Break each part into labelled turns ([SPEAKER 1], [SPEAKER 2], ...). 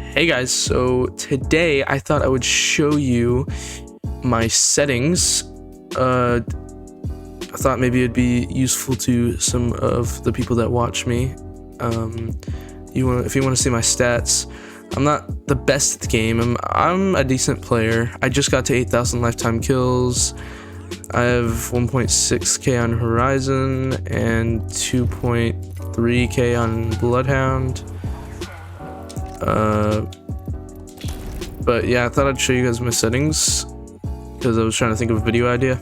[SPEAKER 1] Hey guys, so today I thought I would show you my settings. I thought maybe it'd be useful to some of the people that watch me. If you want to see my stats, I'm not the best at the game. I'm a decent player. I just got to 8,000 lifetime kills. I have 1.6k on Horizon and 2.3k on Bloodhound. But yeah, I thought I'd show you guys my settings because I was trying to think of a video idea.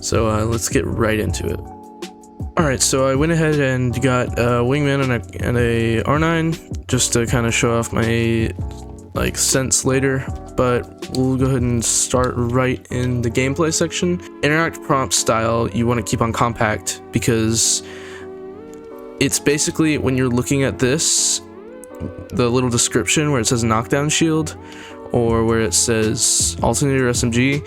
[SPEAKER 1] So let's get right into it. Alright, so I went ahead and got a wingman and a R9 just to kind of show off my sense later, but we'll go ahead and start right in the gameplay section. Interact prompt style you want to keep on compact because it's basically when you're looking at this, the little description where it says knockdown shield or where it says alternator SMG,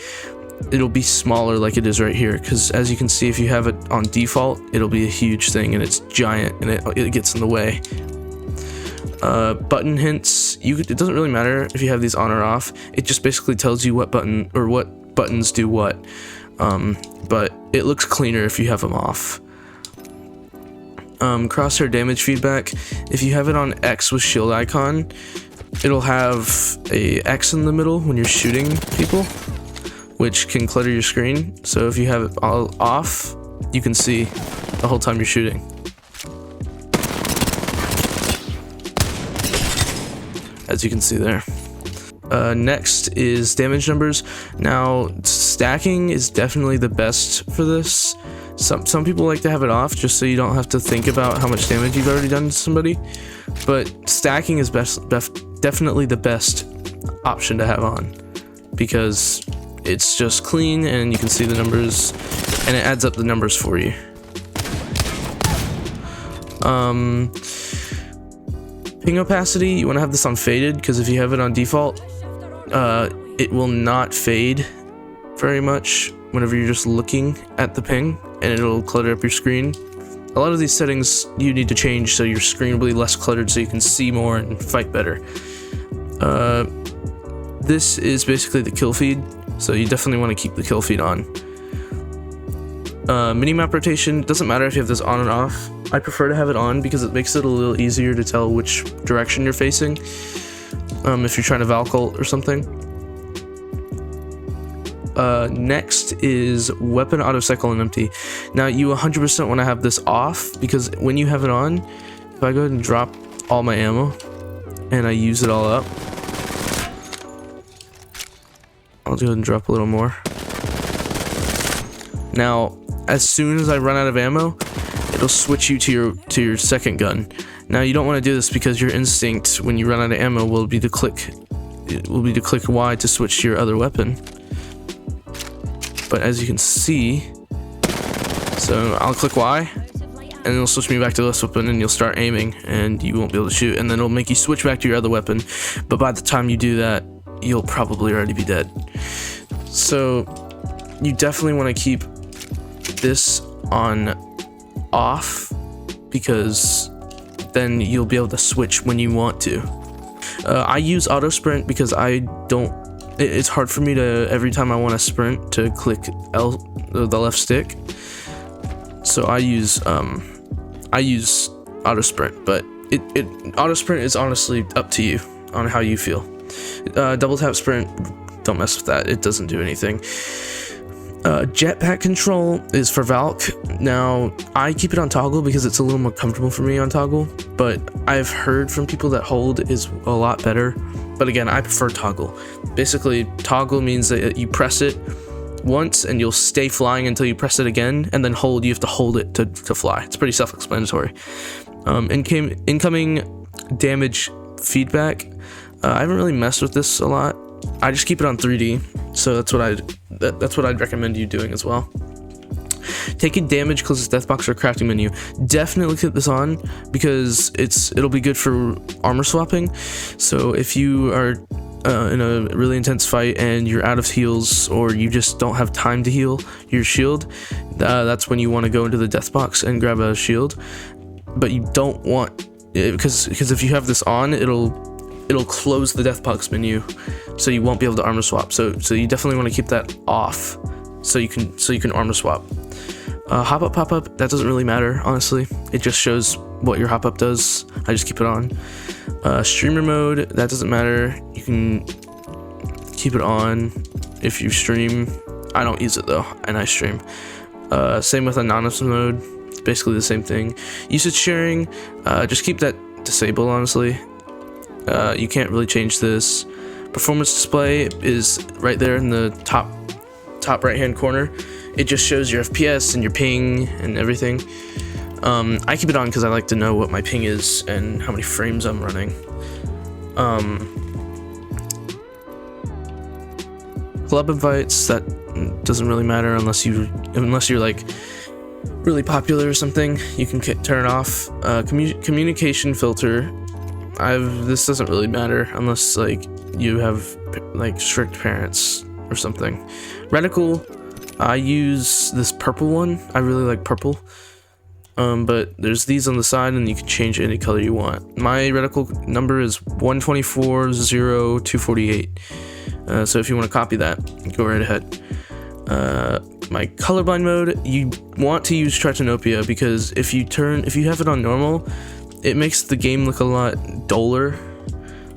[SPEAKER 1] it'll be smaller like it is right here, because as you can see, if you have it on default, it'll be a huge thing and it's giant and it gets in the way. Button hints, it doesn't really matter if you have these on or off. It just basically tells you what button or what buttons do what, but it looks cleaner if you have them off. Crosshair damage feedback, if you have it on X with shield icon, it'll have a X in the middle when you're shooting people, which can clutter your screen. So if you have it all off, you can see the whole time you're shooting. As you can see there. Next is damage numbers. Now, stacking is definitely the best for this. Some people like to have it off just so you don't have to think about how much damage you've already done to somebody, but stacking is definitely the best option to have on because it's just clean and you can see the numbers and it adds up the numbers for you. Ping opacity, you want to have this on faded because if you have it on default, it will not fade very much whenever you're just looking at the ping, and it'll clutter up your screen. A lot of these settings you need to change so your screen will be less cluttered so you can see more and fight better. This is basically the kill feed, so you definitely want to keep the kill feed on. Minimap rotation, doesn't matter if you have this on and off. I prefer to have it on because it makes it a little easier to tell which direction you're facing if you're trying to Valcult or something. Next is weapon autocycle and empty. Now you 100% want to have this off because when you have it on, if I go ahead and drop all my ammo and I use it all up, I'll go ahead and drop a little more. Now, as soon as I run out of ammo, it'll switch you to your second gun. Now you don't want to do this because your instinct when you run out of ammo will be to click Y to switch to your other weapon. But as you can see, so I'll click Y and it'll switch me back to this weapon and you'll start aiming and you won't be able to shoot, and then it'll make you switch back to your other weapon, but by the time you do that you'll probably already be dead. So you definitely want to keep this on off because then you'll be able to switch when you want to. I use auto sprint because it's hard for me to, every time I want to sprint, to click the left stick. So I use auto sprint, but auto sprint is honestly up to you on how you feel. Double tap sprint, don't mess with that, it doesn't do anything. Jetpack control is for Valk. Now I keep it on toggle because it's a little more comfortable for me on toggle, but I've heard from people that hold is a lot better. But again, I prefer toggle. Basically, toggle means that you press it once and you'll stay flying until you press it again, and then hold. You have to hold it to fly. It's pretty self-explanatory. Incoming damage feedback. I haven't really messed with this a lot. I just keep it on 3D, so that's what I'd recommend you doing as well. Taking damage, closest death box or crafting menu. Definitely keep this on because it'll be good for armor swapping. So if you are in a really intense fight and you're out of heals or you just don't have time to heal your shield, that's when you want to go into the death box and grab a shield. But you don't want, because if you have this on, it'll it'll close the death box menu, so you won't be able to armor swap. So you definitely want to keep that off, so you can armor swap. Hop up, pop up, that doesn't really matter, honestly. It just shows what your hop up does. I just keep it on. Streamer mode, that doesn't matter. You can keep it on if you stream. I don't use it though, and I stream. Same with anonymous mode, it's basically the same thing. Usage sharing, just keep that disabled, honestly. You can't really change this. Performance display is right there in the top right hand corner. It just shows your FPS and your ping and everything. I keep it on because I like to know what my ping is and how many frames I'm running. Club invites, that doesn't really matter unless you're like really popular or something. You can turn it off. Communication filter, this doesn't really matter unless like you have like strict parents or something. Reticle, I use this purple one. I really like purple. But there's these on the side and you can change any color you want. My reticle number is 1240248. So if you want to copy that, go right ahead. My colorblind mode, you want to use Tritanopia because if you have it on normal, it makes the game look a lot duller.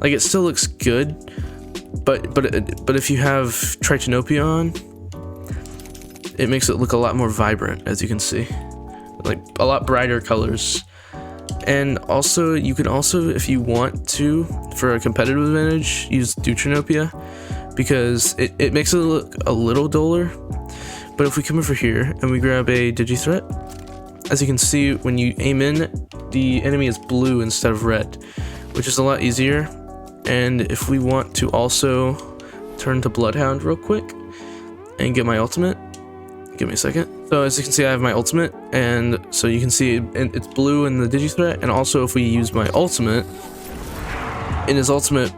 [SPEAKER 1] Like, it still looks good, but if you have Tritanopia on, it makes it look a lot more vibrant, as you can see, like a lot brighter colors. And also, you can also, if you want to, for a competitive advantage, use Deuteranopia, because it makes it look a little duller. But if we come over here and we grab a DigiThreat, as you can see, when you aim in, the enemy is blue instead of red, which is a lot easier. And if we want to also turn to Bloodhound real quick and get my ultimate, give me a second. So as you can see, I have my ultimate, and so you can see it's blue in the DigiThreat. And also, if we use my ultimate, in his ultimate,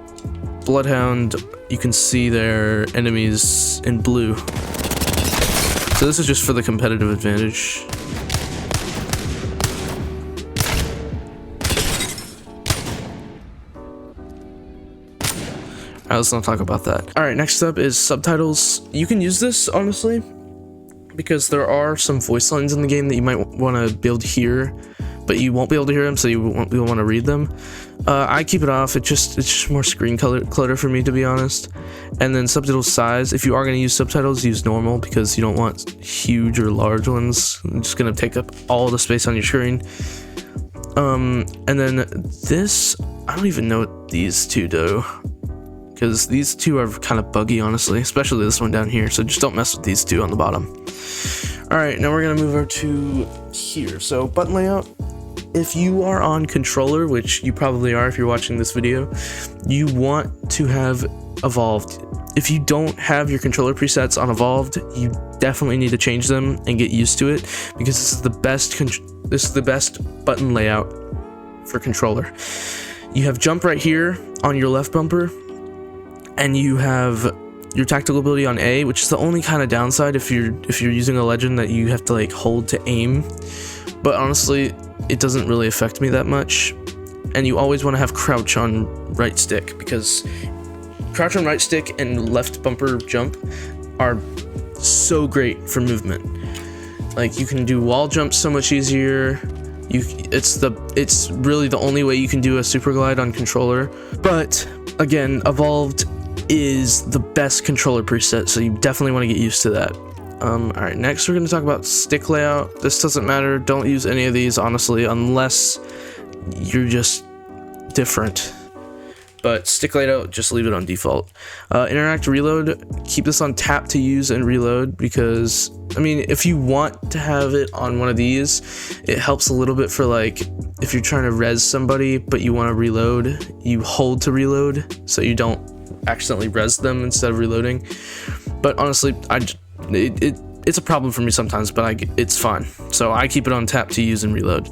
[SPEAKER 1] Bloodhound, you can see their enemies in blue. So this is just for the competitive advantage. Alright, let's not talk about that. Alright, next up is subtitles. You can use this, honestly, because there are some voice lines in the game that you might want to be able to hear, but you won't be able to hear them, so you'll want to read them. I keep it off. It's just more screen clutter for me, to be honest. And then subtitle size, if you are going to use subtitles, use normal, because you don't want huge or large ones. It's just going to take up all the space on your screen. And then this, I don't even know what these two do, because these two are kind of buggy, honestly, especially this one down here. So just don't mess with these two on the bottom. All right, now we're gonna move over to here. So button layout, if you are on controller, which you probably are if you're watching this video, you want to have evolved. If you don't have your controller presets on evolved, you definitely need to change them and get used to it, because this is the best button layout for controller. You have jump right here on your left bumper, and you have your tactical ability on A, which is the only kind of downside if you're using a legend that you have to like hold to aim. But honestly, it doesn't really affect me that much. And you always want to have crouch on right stick, because crouch on right stick and left bumper jump are so great for movement. Like, you can do wall jumps so much easier. It's really the only way you can do a super glide on controller. But again, evolved is the best controller preset, so you definitely want to get used to that. Alright, next we're going to talk about stick layout. This doesn't matter. Don't use any of these, honestly, unless you're just different. But stick layout, just leave it on default. Interact reload, keep this on tap to use and reload, because, I mean, if you want to have it on one of these, it helps a little bit for, like, if you're trying to res somebody, but you want to reload, you hold to reload, so you don't accidentally res them instead of reloading. But honestly, it's a problem for me sometimes, but it's fine. So I keep it on tap to use and reload.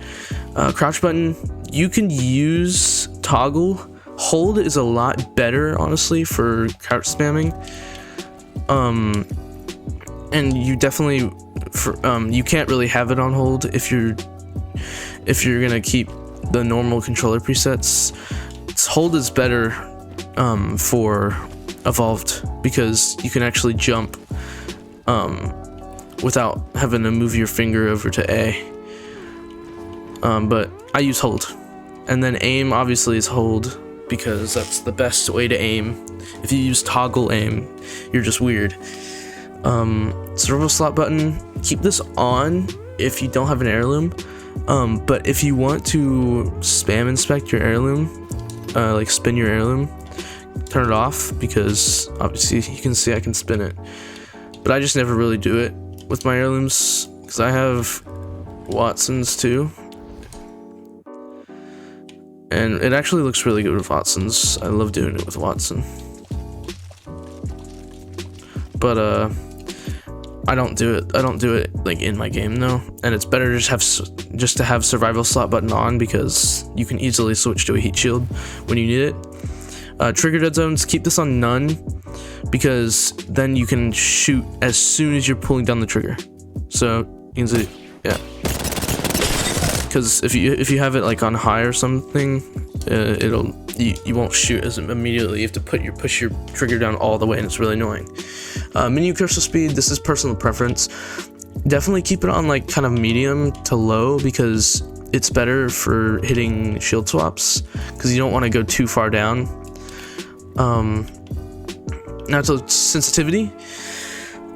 [SPEAKER 1] Crouch button, you can use toggle. Hold is a lot better, honestly, for crouch spamming. And you definitely, you can't really have it on hold if you're gonna keep the normal controller presets. hold is better for evolved because you can actually jump without having to move your finger over to A. But I use hold. And then aim obviously is hold because that's the best way to aim. If you use toggle aim, you're just weird. Survival slot button, keep this on if you don't have an heirloom. But if you want to spam inspect your heirloom, like spin your heirloom, turn it off because obviously you can see I can spin it. But I just never really do it with my heirlooms because I have Watsons too. And it actually looks really good with Watsons. I love doing it with Watson. But I don't do it like in my game though. And it's better just to have survival slot button on because you can easily switch to a heat shield when you need it. Trigger dead zones, keep this on none because then you can shoot as soon as you're pulling down the trigger. So you can see, yeah. Because if you have it like on high or something, you won't shoot as immediately. You have to push your trigger down all the way, and it's really annoying. Menu cursor speed. This is personal preference. Definitely keep it on like kind of medium to low because it's better for hitting shield swaps because you don't want to go too far down. Now to sensitivity.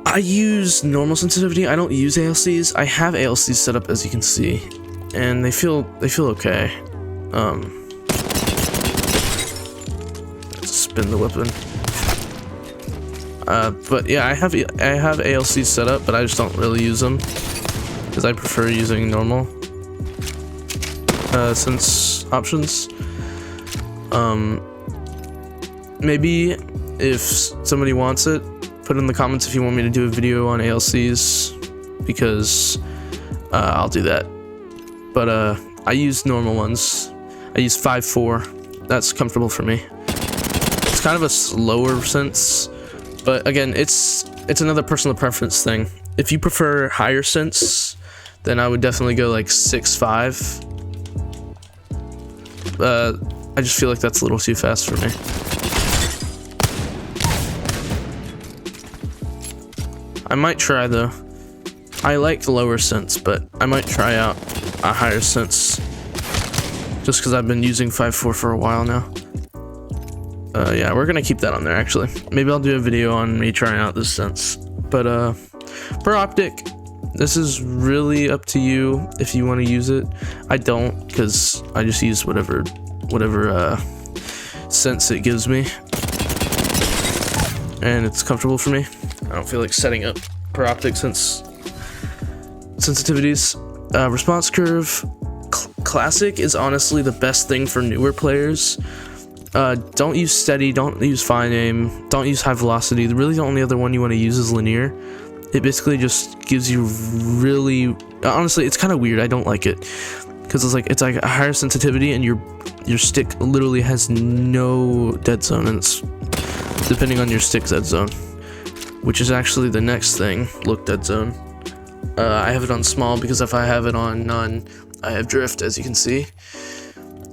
[SPEAKER 1] I use normal sensitivity. I don't use ALCs. I have ALCs set up as you can see. And they feel okay. Spin the weapon. But yeah, I have ALCs set up, but I just don't really use them because I prefer using normal sense options. Maybe if somebody wants it, put in the comments if you want me to do a video on ALCs because I'll do that. But I use normal ones. I use 5.4. That's comfortable for me. It's kind of a slower sense, but again, it's another personal preference thing. If you prefer higher sense, then I would definitely go like 6.5. I just feel like that's a little too fast for me. I might try though. I like the lower sense, but I might try out a higher sense just because I've been using 5.4 for a while now. Yeah, we're gonna keep that on there actually. Maybe I'll do a video on me trying out this sense. But for optic, this is really up to you if you want to use it. I don't because I just use whatever sense it gives me, and it's comfortable for me. I don't feel like setting up per optic sensitivities. Response curve. Classic is honestly the best thing for newer players. Don't use steady, don't use fine aim, don't use high velocity. Really the only other one you want to use is linear. It basically just gives you really, honestly it's kind of weird. I don't like it because it's like a higher sensitivity and your stick literally has no dead zone, and it's depending on your stick dead zone, which is actually the next thing. Look, dead zone. I have it on small because if I have it on none, I have drift, as you can see.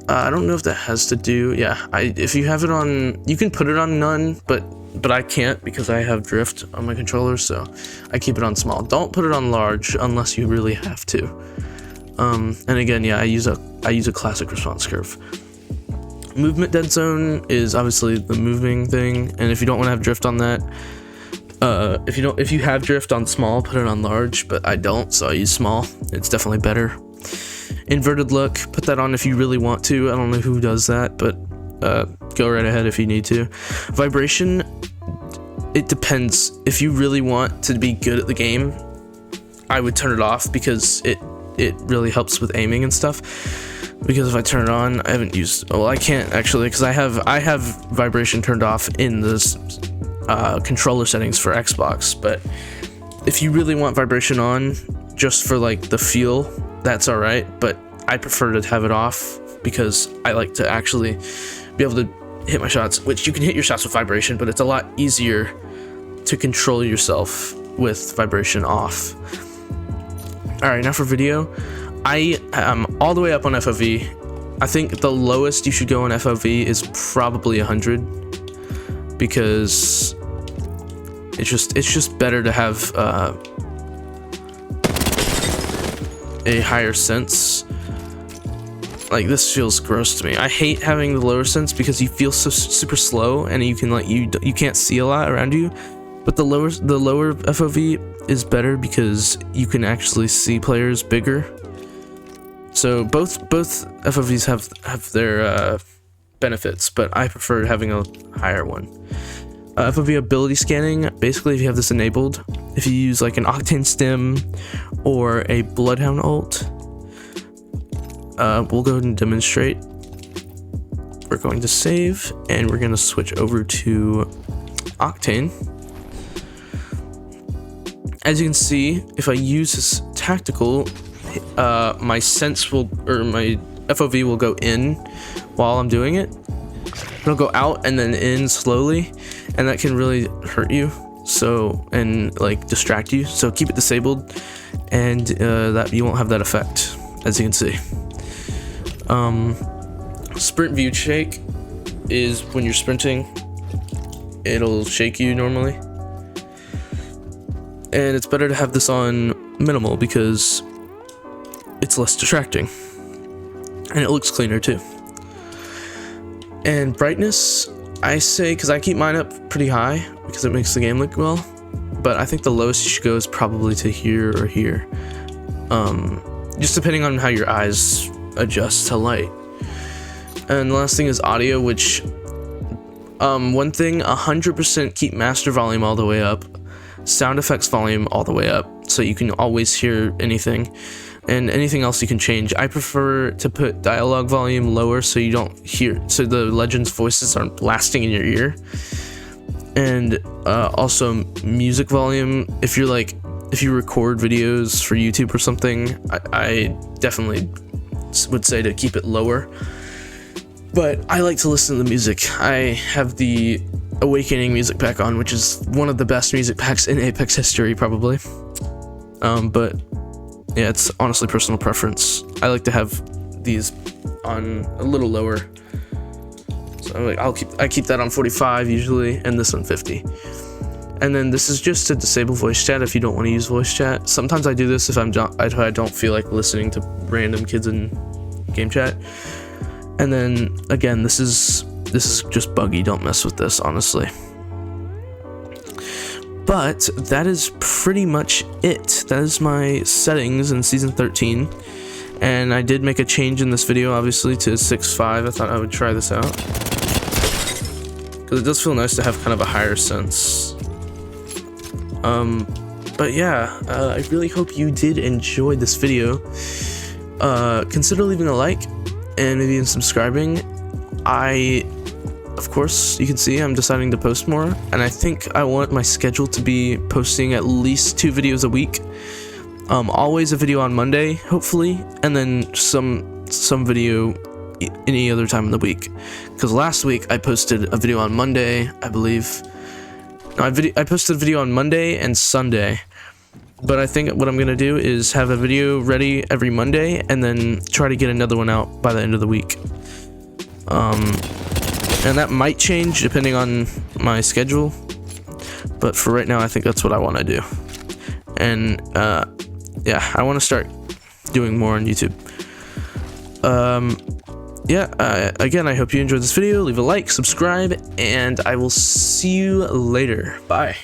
[SPEAKER 1] I don't know if that has to do, yeah, if you have it on, you can put it on none, but I can't because I have drift on my controller, so I keep it on small. Don't put it on large unless you really have to. And again, yeah, I use a classic response curve. Movement dead zone is obviously the moving thing, and if you don't want to have drift on that, if you have drift on small, put it on large, but I don't, so I use small. It's definitely better. Inverted look, put that on if you really want to. I don't know who does that, but go right ahead if you need to. Vibration, it depends. If you really want to be good at the game, I would turn it off because it really helps with aiming and stuff. Because if I turn it on, I haven't used, well, I can't actually, because I have vibration turned off in this controller settings for Xbox. But if you really want vibration on just for like the feel, that's all right, but I prefer to have it off because I like to actually be able to hit my shots, which you can hit your shots with vibration, but it's a lot easier to control yourself with vibration off. All right, now for video. I am all the way up on FOV. I think the lowest you should go on FOV is probably 100, because it's just better to have a higher sense. Like, this feels gross to me. I hate having the lower sense because you feel so super slow and you can you can't see a lot around you. But the lower FOV is better because you can actually see players bigger. So both FOVs have their benefits, but I prefer having a higher one. FOV ability scanning, basically if you have this enabled, if you use like an Octane Stim or a Bloodhound ult, we'll go ahead and demonstrate. We're going to save and we're going to switch over to Octane. As you can see, if I use this tactical, my sense will, or my FOV will go in while I'm doing it. It'll go out and then in slowly, and that can really hurt you. So, and like distract you. So keep it disabled, and that you won't have that effect, as you can see. Sprint view shake is when you're sprinting, it'll shake you normally. And it's better to have this on minimal because it's less distracting. And it looks cleaner too. And brightness, I say, because I keep mine up pretty high because it makes the game look well. But I think the lowest you should go is probably to here or here. Just depending on how your eyes adjust to light. And the last thing is audio, which one thing, 100% keep master volume all the way up, sound effects volume all the way up, so you can always hear anything, and anything else you can change. I prefer to put dialogue volume lower so you don't hear, so the legends' voices aren't blasting in your ear. And also music volume, if you record videos for YouTube or something, I definitely would say to keep it lower. But I like to listen to the music. I have the Awakening music pack on, which is one of the best music packs in Apex history, probably. But yeah, it's honestly personal preference. I like to have these on a little lower. So I keep that on 45 usually, and this on 50. And then this is just to disable voice chat if you don't want to use voice chat. Sometimes I do this if I don't feel like listening to random kids in game chat. And then again, this is just buggy. Don't mess with this, honestly. But that is pretty much it. That is my settings in Season 13. And I did make a change in this video, obviously, to 6.5. I thought I would try this out, because it does feel nice to have kind of a higher sense. But yeah, I really hope you did enjoy this video. Consider leaving a like and maybe even subscribing. Of course, you can see I'm deciding to post more, and I think I want my schedule to be posting at least 2 videos a week. Always a video on Monday, hopefully, and then some video any other time in the week. Because last week I posted a video on Monday, I believe. No, I posted a video on Monday and Sunday. But I think what I'm gonna do is have a video ready every Monday, and then try to get another one out by the end of the week. And that might change depending on my schedule, but for right now I think that's what I want to do. And yeah, I want to start doing more on YouTube. Yeah, again, I hope you enjoyed this video. Leave a like, subscribe, and I will see you later. Bye.